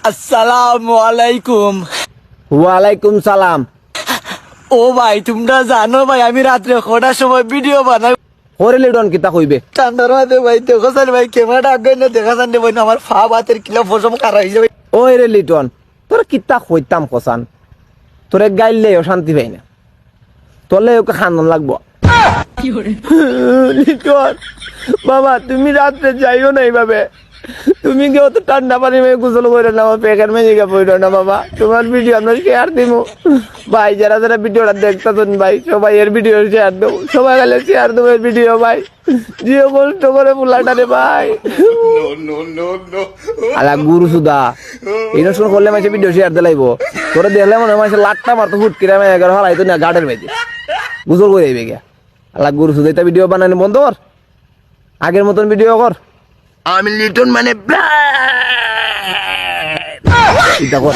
আসসালামু আলাইকুম। ওয়ালাইকুম সালাম। ও ভাই তোমরা জানো ভাই আমি রাত্রে কটার সময় ভিডিও বানাই ওরে লিডন কিতা কইবে? ঠান্ডার মাঝে ভাই দেখো স্যার ভাই ক্যামেরাটা আগে না দেখা যান ভাই আমার ফা বাতের কিলো ফসম কারা হয়ে যাবে। ওই রে লিটন, তোর কিতা কইতাম কসান, তোরে গাইলে শান্তি পাই না, তোলে ওকে খান্দন লাগবো। লিটন বাবা তুমি রাত্রে যাইও না এইভাবে, তুমি কি অত ঠান্ডা পানি মেয়ে গোসল করে না, পেকের মেয়ে পড়ো না বাবা। তোমার ভিডিও আমরা শেয়ার দিব ভাই, যারা যারা ভিডিওটা দেখতেছেন ভাই সবাই এর ভিডিও শেয়ার দেবো, সবাই গেলে শেয়ার দেবো এর ভিডিও ভাই। জিও কষ্ট করে ফুলাটা রে ভাই। আলা গুরু সুদা এটা শুনে করলে মাসে ভিডিও শেয়ার দিলাইব, তোরে দেখলে মনে হয় মাসে লাটটা মারতো হুট কিরা মেয়ে এগারো হারাইতো না গার্ডের মেয়েছে গুজল করে আইবে গিয়া। আলা গুরু সুদা এটা ভিডিও বানানো বন্ধ কর, আগের মতন ভিডিও কর। আমি লিটন মানে এটা কর।